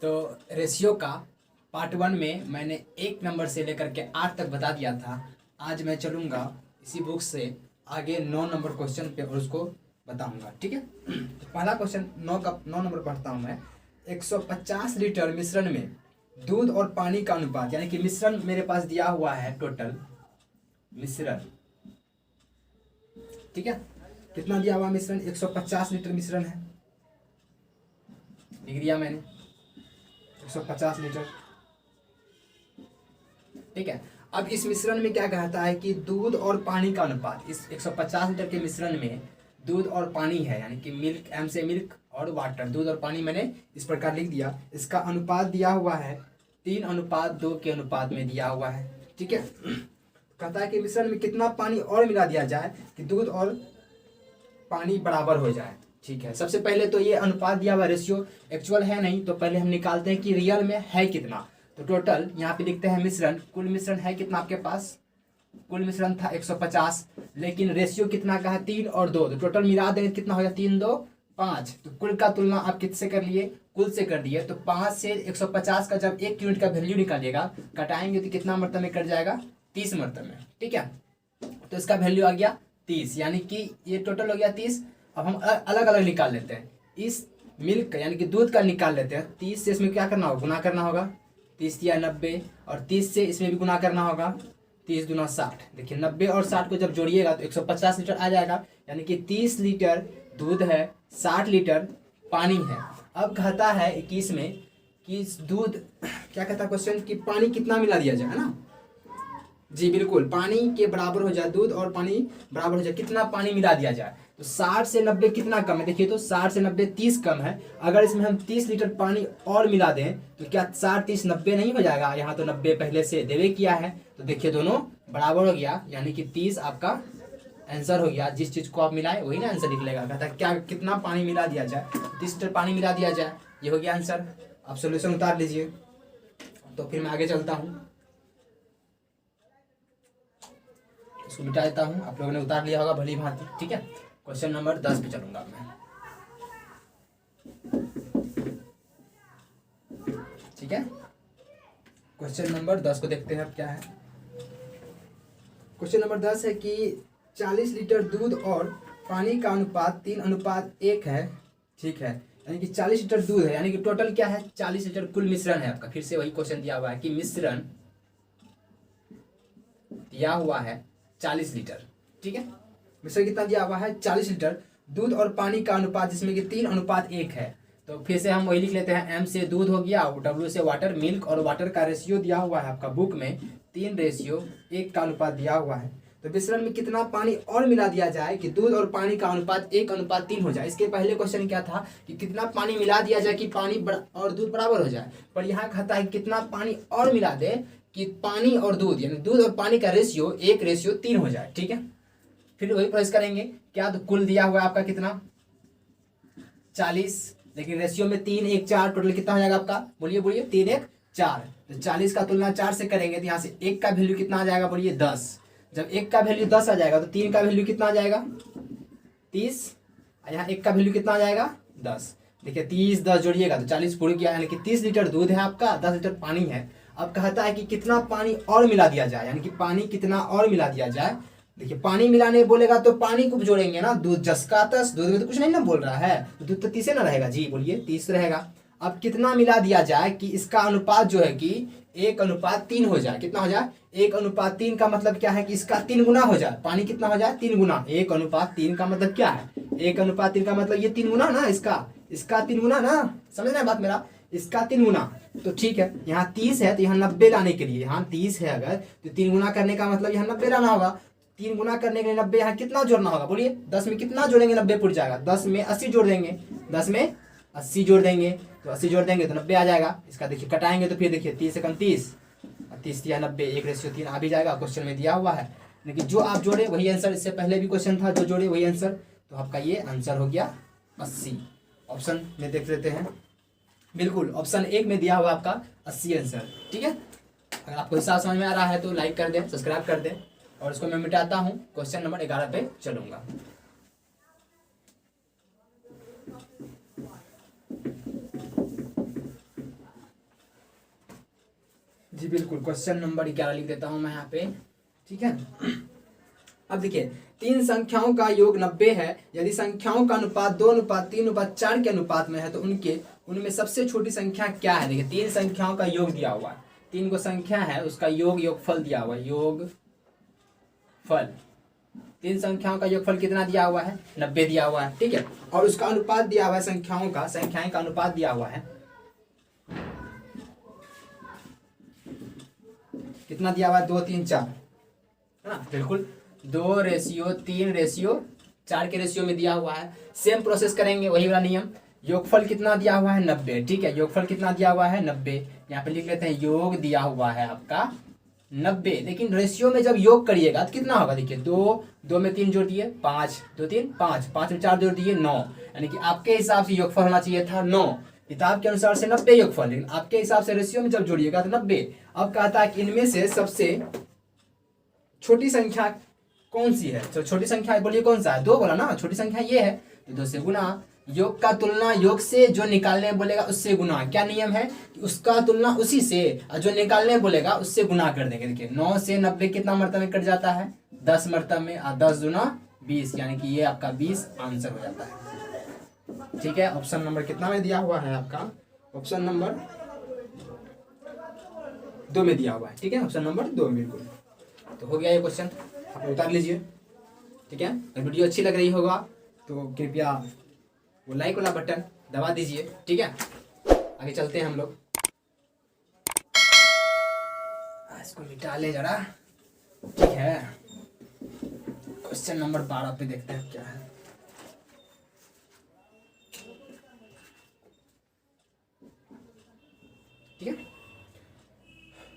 तो रेशियो का पार्ट 1 में मैंने 1 नंबर से लेकर के 8 तक बता दिया था। आज मैं चलूँगा इसी बुक से आगे 9 नंबर क्वेश्चन पे और उसको बताऊंगा, ठीक है। तो पहला क्वेश्चन 9 नंबर पढ़ता हूँ मैं। 150 लीटर मिश्रण में दूध और पानी का अनुपात, यानी कि मिश्रण मेरे पास दिया हुआ है, टोटल मिश्रण, ठीक है। कितना दिया हुआ मिश्रण? 150 लीटर मिश्रण है, लिख दिया मैंने 150 लीटर, ठीक है। अब इस मिश्रण में क्या कहता है कि दूध और पानी का अनुपात, इस 150 लीटर के मिश्रण में दूध और पानी है, यानी कि मिल्क, एम से मिल्क और वाटर, दूध और पानी मैंने इस प्रकार लिख दिया। इसका अनुपात दिया हुआ है 3:2 के अनुपात में दिया हुआ है, ठीक है। कहता है कि मिश्रण में कितना पानी और मिला दिया जाए कि दूध और पानी बराबर हो जाए, ठीक है। सबसे पहले तो ये अनुपात दिया हुआ, रेशियो एक्चुअल है नहीं, तो पहले हम निकालते हैं कि रियल में है कितना। तो टोटल यहाँ पे लिखते हैं मिश्रण, कुल मिश्रण है कितना आपके पास? कुल मिश्रण था 150, लेकिन रेशियो कितना का है? 3 और 2, तो टोटल मिला देंगे कितना हो गया? 3, 2, 5। तो कुल का तुलना आप किससे कर लिए? कुल से कर दिए। तो 5 से 150 का जब 1 यूनिट का वैल्यू निकालिएगा, घटाएंगे तो कितना मरतबे में कट जाएगा? 30 मरतबे में, ठीक है। तो इसका वैल्यू आ गया 30, यानी कि ये टोटल हो गया 30। अब हम अलग अलग निकाल लेते हैं। इस मिल्क का यानी कि दूध का निकाल लेते हैं। 30 से इसमें क्या करना होगा? गुना करना होगा। 30 दिया 90, और 30 से इसमें भी गुना करना होगा। 30 दूना 60। देखिए 90 और 60 को जब जोड़िएगा तो 150 लीटर आ जाएगा, यानी कि 30 लीटर दूध है, 60 लीटर पानी है। अब कहता है 21 में कि दूध, क्या कहता है क्वेश्चन, कि पानी कितना मिला दिया जाए, है ना जी, बिल्कुल, पानी के बराबर हो जाए, दूध और पानी बराबर हो जाए, कितना पानी मिला दिया जाए। तो 60 से 90 कितना कम है? देखिए तो 60 से 90 30 कम है। अगर इसमें हम 30 लीटर पानी और मिला दें तो क्या 60 30 90 नहीं हो जाएगा? यहाँ तो 90 पहले से देवे किया है, तो देखिए दोनों बराबर हो गया, यानी कि 30 आपका आंसर हो गया। जिस चीज को आप मिलाए वही ना आंसर निकलेगा। कहता है क्या, कितना पानी मिला दिया जाए? 30 लीटर पानी मिला दिया जाए, ये हो गया आंसर। आप सोल्यूशन उतार लीजिए। तो फिर मैं आगे चलता हूँ, इसको मिटा देता हूँ। आप लोगों ने उतार लिया होगा भली भांति, ठीक है। क्वेश्चन नंबर 10 पे चलूंगा मैं, ठीक है। क्वेश्चन नंबर 10 को देखते हैं अब क्या है। क्वेश्चन नंबर 10 है कि 40 लीटर दूध और पानी का अनुपात 3:1 है, ठीक है। यानी कि 40 लीटर दूध है, यानी कि टोटल क्या है? 40 लीटर कुल मिश्रण है आपका। फिर से वही क्वेश्चन दिया हुआ है कि मिश्रण दिया हुआ है 40 लीटर, ठीक है। मिश्रण कितना दिया हुआ है? 40 लीटर दूध और पानी का अनुपात, जिसमें कि 3:1 है। तो फिर से हम वही लिख लेते हैं। एम से दूध हो गया, डब्ल्यू से वाटर, मिल्क और वाटर का रेशियो दिया हुआ है आपका बुक में 3:1 का अनुपात दिया हुआ है। तो मिश्रण में कितना पानी और मिला दिया जाए कि दूध और पानी का अनुपात 1:3 हो जाए। इसके पहले क्वेश्चन क्या था कि कितना पानी मिला दिया जाए कि पानी और दूध बराबर हो जाए, पर यहाँ कहता है कितना पानी और मिला दे कि पानी और दूध, यानी दूध और पानी का रेशियो 1:3 हो जाए, ठीक है। फिर वही प्रोसेस करेंगे। क्या? तो कुल दिया हुआ है आपका कितना? 40, लेकिन रेशियो में 3 1 4, टोटल कितना हो जाएगा आपका? बोलिए बोलिए। 3 1 4। तो 40 का तुलना 4 से करेंगे तो यहाँ से 1 का वैल्यू कितना आ जाएगा? बोलिए 10। जब 1 का वैल्यू 10 आ जाएगा तो 3 का वैल्यू कितना आ जाएगा? 30। यहाँ 1 का वैल्यू कितना आ जाएगा? 10। देखिए 30 10 जोड़िएगा तो 40 पूरी गया, यानी कि 30 लीटर दूध है आपका, 10 लीटर पानी है। अब कहता है कि कितना पानी और मिला दिया जाए, यानी कि पानी कितना और मिला दिया जाए। देखिए पानी मिलाने बोलेगा तो पानी को जोड़ेंगे ना, दूध 10 का 10, दूध में तो कुछ नहीं ना बोल रहा है, तो दूध तो 30 ना रहेगा जी, बोलिए 30 रहेगा। अब कितना मिला दिया जाए कि इसका अनुपात जो है कि 1:3 हो जाए। कितना हो जाए? 1:3 का मतलब क्या है कि इसका 3 गुना हो जाए। पानी कितना हो जाए? 3 गुना। 1:3 का मतलब क्या है? 1:3 का मतलब ये 3 गुना ना, इसका 3 गुना ना, समझ रहे बात मेरा? इसका 3 गुना। तो ठीक है, यहाँ 30 है तो यहाँ 90 लाने के लिए, यहाँ 30 है अगर तो 3 गुना करने का मतलब यहाँ 90 लाना होगा। 3 गुना करने के लिए 90 यहाँ कितना जोड़ना होगा? बोलिए 10 में कितना जोड़ेंगे? 90 पुट जाएगा। 10 में 80 जोड़ देंगे, 10 में 80 जोड़ देंगे, तो 80 जोड़ देंगे तो 90 आ जाएगा। इसका देखिए कटाएंगे तो फिर देखिए 30 से 30, 30 या 90, 1:3 आ भी जाएगा, क्वेश्चन में दिया हुआ है। लेकिन जो आप जोड़े वही आंसर, इससे पहले भी क्वेश्चन था, जो जोड़े वही आंसर। तो आपका ये आंसर हो गया 80। ऑप्शन में देख लेते हैं, बिल्कुल ऑप्शन 1 में दिया हुआ आपका 80 आंसर, ठीक है। अगर आपको हिसाब समझ में आ रहा है तो लाइक कर दें, सब्सक्राइब कर दें, और इसको मैं मिटाता हूँ। क्वेश्चन नंबर 11 पे चलूंगा। जी बिल्कुल, क्वेश्चन नंबर 11 लिख देता हूँ मैं यहाँ पे, ठीक है। अब देखिए, तीन संख्याओं का योग 90 है। यदि संख्याओं का अनुपात 2:3:4 के अनुपात में है तो उनमें सबसे छोटी संख्या क्या है। देखिए, तीन संख्याओं का योग दिया हुआ है, तीन को संख्या है, उसका योगफल दिया हुआ है, योगफल। तीन संख्याओं का योगफल कितना दिया हुआ है, 90 दिया हुआ है, ठीक है। और उसका अनुपात दिया हुआ है, संख्याएं का अनुपात दिया हुआ है, कितना दिया हुआ है, 2:3:4, है ना, बिल्कुल 2:3:4 के रेशियो में दिया हुआ है। सेम प्रोसेस करेंगे, वही वाला नियम। योगफल कितना दिया हुआ है, 90, ठीक है। योगफल कितना दिया हुआ है, 90। यहाँ पे लिख लेते हैं, योग दिया हुआ है आपका 90। लेकिन रेशियो में जब योग करिएगा तो कितना होगा, देखिए, 2 में 3 जोड़ दिए 5, 2 3 5, 5 में 4 जोड़ दिए 9, यानी कि आपके हिसाब से योगफल होना चाहिए था 9, किताब के अनुसार से 90 योगफल, लेकिन आपके हिसाब से रेशियो में जब जोड़िएगा तो 90। अब कहता है कि इनमें से सबसे छोटी संख्या कौन सी है। तो छोटी संख्या बोलिए कौन सा है, 2 बोला ना, छोटी संख्या ये है, तो 2 से गुना। योग का तुलना योग से, जो निकालने बोलेगा उससे गुना। क्या नियम है कि उसका तुलना उसी से, और जो निकालने बोलेगा उससे गुना कर देंगे। देखिए, 9 से 90 कितना मरतबे में कट जाता है, 10 मरतबे में, और 10 दूना 20, यानी कि ये आपका 20 आंसर हो जाता है, ठीक है। ऑप्शन नंबर कितना में दिया हुआ है आपका, ऑप्शन नंबर 2 में दिया हुआ है, ठीक है, ऑप्शन नंबर 2 में, बिल्कुल। तो हो गया ये क्वेश्चन, आप उतार लीजिए, ठीक है। अगर वीडियो अच्छी लग रही होगा तो कृपया वो लाइक वाला बटन दबा दीजिए, ठीक है। आगे चलते हैं हम लोग, इसको मिटा ले जरा, ठीक है। क्वेश्चन नंबर 12 पे देखते हैं क्या है, ठीक है।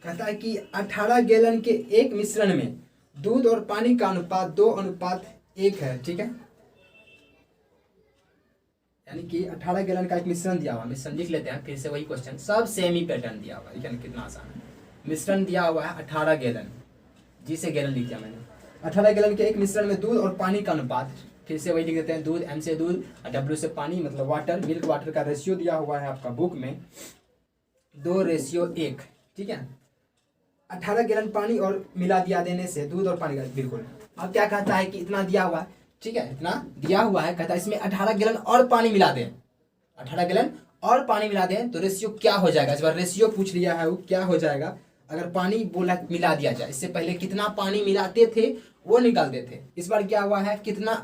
कहता है कि 18 गैलन के एक मिश्रण में दूध और पानी का अनुपात 2:1 है, ठीक है। यानी कि 18 गैलन का एक मिश्रण दिया हुआ, मिश्रण लिख लेते हैं, फिर से वही क्वेश्चन, सब सेम ही पैटर्न दिया हुआ है, यानी कितना आसान है। मिश्रण दिया हुआ है 18 गैलन, जी से गैलन लिख दिया मैंने। 18 गैलन के एक मिश्रण में दूध और पानी का अनुपात, फिर से वही लिख देते हैं, दूध, M से दूध और W से पानी, मतलब वाटर, मिल्क वाटर का रेशियो दिया हुआ है आपका बुक में 2:1, ठीक है। 18 गैलन पानी और मिला दिया देने से दूध और पानी का, बिल्कुल। अब क्या कहता है कि इतना दिया हुआ है, ठीक है, इतना दिया हुआ है, कहता है इसमें 18 गैलन और पानी मिला दें, 18 गैलन और पानी मिला दें तो रेशियो क्या हो जाएगा। इस बार रेशियो पूछ लिया है, वो क्या हो जाएगा अगर पानी बोला मिला दिया जाए। इससे पहले कितना पानी मिलाते थे वो निकालते थे, इस बार क्या हुआ है, कितना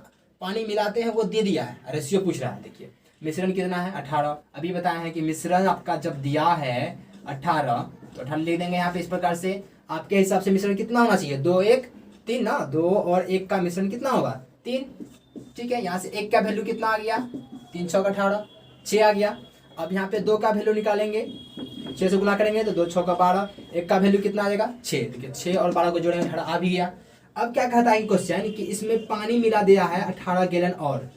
पानी मिलाते हैं वो दे दिया है, रेशियो पूछ रहा है। देखिए, मिश्रण कितना है, 18। अभी बताया है कि मिश्रण आपका जब दिया है 18, तो 18 लिख देंगे यहाँ पे इस प्रकार से। आपके हिसाब से मिश्रण कितना होना चाहिए, 2 1 3 ना, 2 और 1 का मिश्रण कितना होगा, 3, ठीक है। यहाँ से 1 का वैल्यू कितना आ गया, 3 6 18, 6 आ गया। अब यहाँ पे 2 का वैल्यू निकालेंगे, 6 से गुना करेंगे तो 2 6 12, 1 का वैल्यू कितना आ जाएगा, 6। देखिए, 6 और 12 को जोड़ेंगे 18 आ भी गया। अब क्या कहता है क्वेश्चन कि इसमें पानी मिला दिया है 18 गैलन, और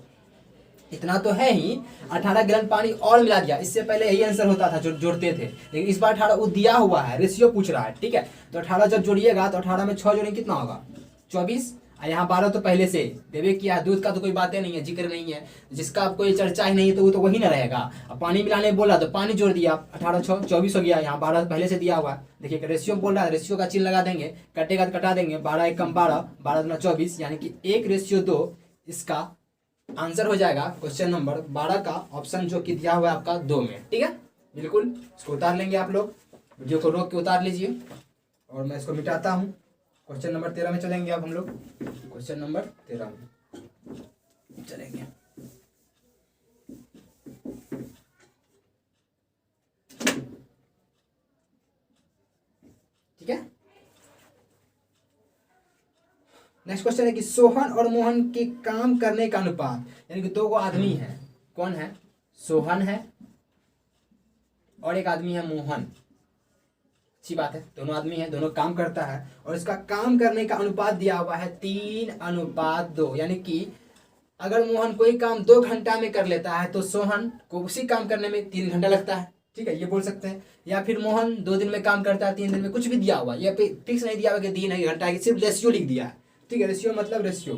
इतना तो है ही, 18 गैलन पानी और मिला दिया। इससे पहले यही आंसर होता था जो जोड़ते थे, लेकिन इस बार 18 वो दिया हुआ है, रेशियो पूछ रहा है, ठीक है। तो 18 जब जोड़िएगा तो 18 में 6 जोड़ेंगे कितना होगा, 24, और यहाँ 12 तो पहले से देवे किया है। दूध का तो कोई बातें नहीं है, जिक्र नहीं है, जिसका कोई चर्चा ही नहीं है तो वो तो वही ना रहेगा। अब पानी मिलाने बोला तो पानी जोड़ दिया, 18 6 24 हो गया, यहाँ 12 पहले से दिया हुआ है। देखिए, रेशियो बोल रहा है, रेशियो का चिन्ह लगा देंगे, कटेगा तो कटा देंगे, 12 1 कम 12, 12 दूना 24, यानी कि 1:2 इसका आंसर हो जाएगा क्वेश्चन नंबर 12 का ऑप्शन, जो कि दिया हुआ है आपका 2 में, ठीक है। बिल्कुल, इसको उतार लेंगे आप लोग, वीडियो को रोक के उतार लीजिए, और मैं इसको मिटाता हूँ। क्वेश्चन नंबर 13 में चलेंगे अब हम लोग, क्वेश्चन नंबर 13 में चलेंगे, ठीक है। नेक्स्ट क्वेश्चन है कि सोहन और मोहन के काम करने का अनुपात, यानी कि 2 आदमी है, कौन है, सोहन है और एक आदमी है मोहन, अच्छी बात है, दोनों आदमी है, दोनों काम करता है, और इसका काम करने का अनुपात दिया हुआ है 3:2, यानी कि अगर मोहन कोई काम 2 घंटा में कर लेता है तो सोहन को उसी काम करने में 3 घंटा लगता है, ठीक है, ये बोल सकते हैं। या फिर मोहन 2 दिन में काम करता है, 3 दिन में, कुछ भी दिया हुआ, या फिक्स नहीं दिया हुआ कि दिन है घंटा है, सिर्फ रेशियो लिख दिया है, ठीक है, रेशियो मतलब रेशियो।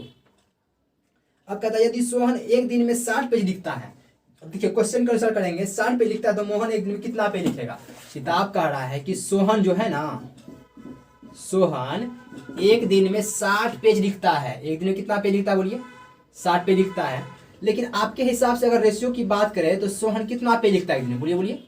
अब कहता है यदि सोहन एक दिन में 60 पेज लिखता है, अब देखिए क्वेश्चन के अनुसार करेंगे, 60 पेज लिखता है तो मोहन एक दिन में कितना पेज लिखेगा। किताब कह रहा है कि सोहन जो है ना, सोहन एक दिन में 60 पेज लिखता है। एक दिन में कितना पेज लिखता है बोलिए? 60 पेज लिखता है। लेकिन आपके हिसाब से अगर रेशियो की बात करें तो सोहन कितना पेज लिखता है एक दिन में? बोलिए बोलिए।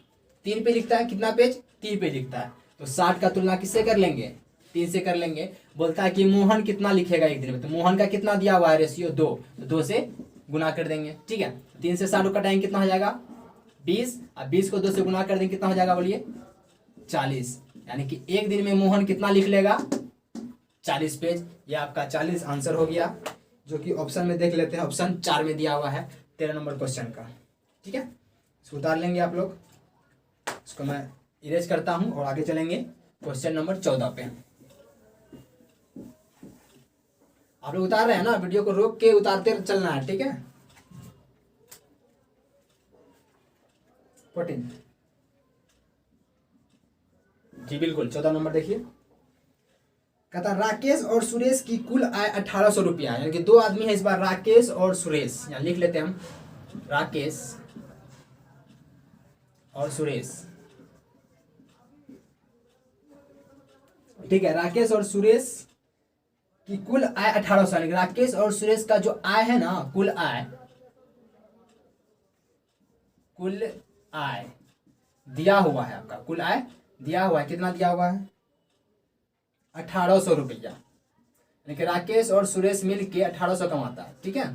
3 पेज लिखता है। कितना पेज? 3 पेज लिखता है। तो 60 का तुलना किससे कर लेंगे? 3 से कर लेंगे। बोलता है कि मोहन कितना लिखेगा एक दिन में, तो मोहन का कितना दिया हुआ है रेशियो? 2, तो 2 से गुना कर देंगे। ठीक है, 3 से 60 कटाएंगे, कितना हो जाएगा? 20। अब 20 को 2 से गुना कर देंगे, कितना हो जाएगा बोलिए? 40। यानी कि एक दिन में मोहन कितना लिख लेगा? 40 पेज। यह आपका 40 आंसर हो गया, जो कि ऑप्शन में देख लेते हैं, ऑप्शन 4 में दिया हुआ है 13 नंबर क्वेश्चन का। ठीक है, इसको उतार लेंगे आप लोग। इसको मैं इरेज करता हूं और आगे चलेंगे क्वेश्चन नंबर 14 पे। आप लोग उतार रहे हैं ना? वीडियो को रोक के उतारते चलना है, ठीक है? 14 जी बिल्कुल। 14 नंबर देखिए, कहता राकेश और सुरेश की कुल आय 1800 रुपया। यानी कि 2 आदमी है इस बार, राकेश और सुरेश। यहाँ लिख लेते हैं हम, राकेश और सुरेश। ठीक है, राकेश और सुरेश की कुल आय 1800। यानी राकेश और सुरेश का जो आय है ना, कुल आय दिया हुआ है आपका। कुल आय दिया हुआ है, कितना दिया हुआ है? 1800 रुपया। यानी कि राकेश और सुरेश मिल के 1800 कमाता है। ठीक है,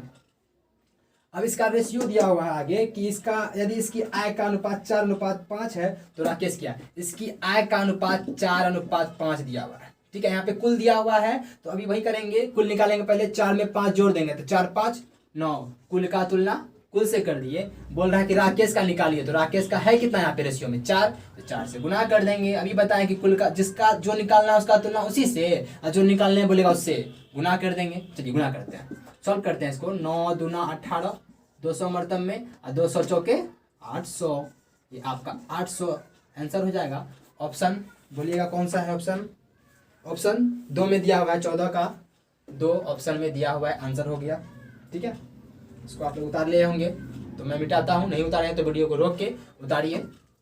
अब इसका रेशियो दिया हुआ है आगे कि इसका यदि इसकी आय का अनुपात 4:5 है तो राकेश क्या है? इसकी आय का अनुपात 4:5 दिया हुआ है। ठीक है, यहाँ पे कुल दिया हुआ है तो अभी वही करेंगे, कुल निकालेंगे। पहले 4 में 5 जोड़ देंगे तो 4 5 9। कुल का तुलना कुल से कर दिए। बोल रहा है कि राकेश का निकालिए, तो राकेश का है कितना यहाँ पे रेशियो में? 4, तो 4 से गुना कर देंगे। अभी बताएं कि कुल का जिसका जो निकालना है उसका तुलना उसी से, और जो निकालने बोलेगा उससे गुना कर देंगे। चलिए गुना करते हैं, सॉल्व करते हैं इसको। 9 दूना 18, 200 मरतब में, और 200 चौके 800। ये आपका 800 आंसर हो जाएगा। ऑप्शन बोलिएगा कौन सा है ऑप्शन? ऑप्शन 2 में दिया हुआ है, 14 का 2 ऑप्शन में दिया हुआ है, आंसर हो गया। ठीक है, इसको आप लोग उतार लिए होंगे तो मैं मिटाता हूँ, नहीं उतारे तो वीडियो को रोक के उतारिए।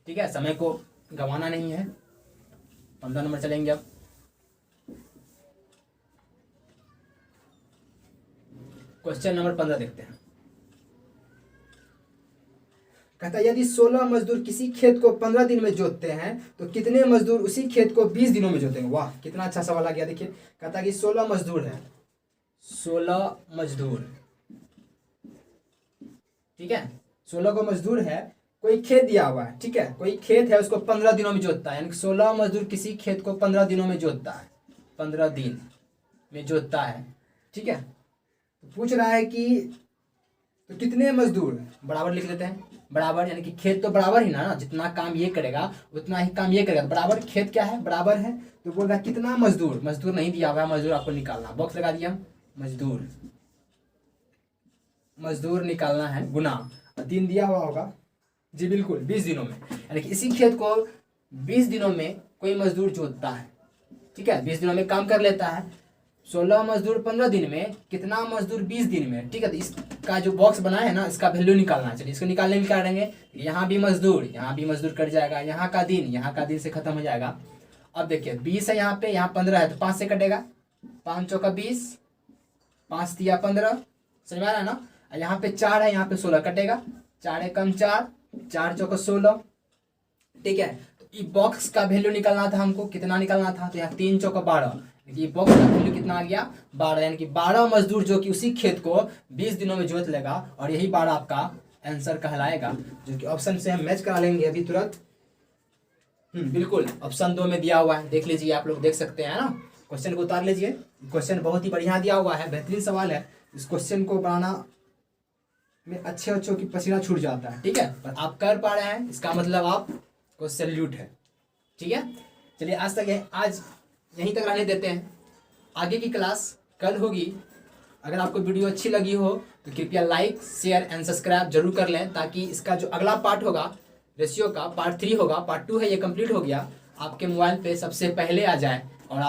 ठीक है, समय को गंवाना नहीं है। 15 नंबर चलेंगे अब। क्वेश्चन नंबर 15 देखते हैं। कहता है यदि 16 मजदूर किसी खेत को 15 दिन में जोतते हैं तो कितने मजदूर उसी खेत को 20 दिनों में जोतेंगे? वाह, कितना अच्छा सवाल आ गया। देखिए, कहता है कि 16 मजदूर है, 16 मजदूर। ठीक है, 16 को मजदूर है, कोई खेत दिया हुआ है। ठीक है, कोई खेत है, उसको 15 दिनों में जोतता है। यानी 16 मजदूर किसी खेत को 15 दिनों में जोतता है, 15 दिन में जोतता है। ठीक है, तो पूछ रहा है कि तो कितने मजदूर, बराबर लिख लेते हैं। बराबर यानी कि खेत तो बराबर ही ना, जितना काम ये करेगा उतना ही काम ये करेगा। बराबर खेत क्या है? बराबर है। तो बोल रहा है कितना मजदूर, मजदूर नहीं दिया हुआ है, मजदूर आपको निकालना। बॉक्स लगा दिया, मजदूर, मजदूर निकालना है। गुना दिन दिया हुआ होगा जी बिल्कुल, 20 दिनों में। यानी कि इसी खेत को 20 दिनों में कोई मजदूर जोतता है। ठीक है, 20 दिनों में काम कर लेता है। 16 मजदूर 15 दिन में, कितना मजदूर 20 दिन में। ठीक है, तो इसका जो बॉक्स बना है ना, इसका वैल्यू निकालना है। चलिए इसको निकालने में क्या करेंगे? यहाँ भी मजदूर कट जाएगा, यहाँ का दिन से खत्म हो जाएगा। अब देखिए 20 है यहाँ पे, यहाँ 15 है, तो 5 से कटेगा। 5 चौका 20, 5 दिया 15, समझ में आ रहा है ना? यहाँ पे 4 है, यहाँ पे 16 कटेगा। 4 एकम 4, 4 चौका 16। ठीक है, तो ये बॉक्स का वैल्यू निकालना था हमको, कितना निकालना था? तो यहाँ 3 चौका 12, ये बॉक्स का वैल्यू कितना आ गया? 12। यानी कि 12 मजदूर जो कि उसी खेत को 20 दिनों में जोत लेगा, और यही 12 आपका आंसर कहलाएगा, जो कि ऑप्शन से हम मैच करा लेंगे अभी तुरंत। बिल्कुल, ऑप्शन 2 में दिया हुआ है, देख लीजिए, आप लोग देख सकते हैं ना। क्वेश्चन को उतार लीजिए, क्वेश्चन बहुत ही बढ़िया दिया हुआ है, बेहतरीन सवाल है। इस क्वेश्चन को बनाना में अच्छे की पसीना छूट जाता है। ठीक है, पर आप कर पा रहे हैं, इसका मतलब आपको सैल्यूट है। ठीक है, चलिए आज यहीं तक रहने देते हैं। आगे की क्लास कल होगी। अगर आपको वीडियो अच्छी लगी हो तो कृपया लाइक, शेयर एंड सब्सक्राइब जरूर कर लें, ताकि इसका जो अगला पार्ट होगा रेशियो का, पार्ट 3 होगा, पार्ट 2 है ये कंप्लीट हो गया, आपके मोबाइल पे सबसे पहले आ जाए। और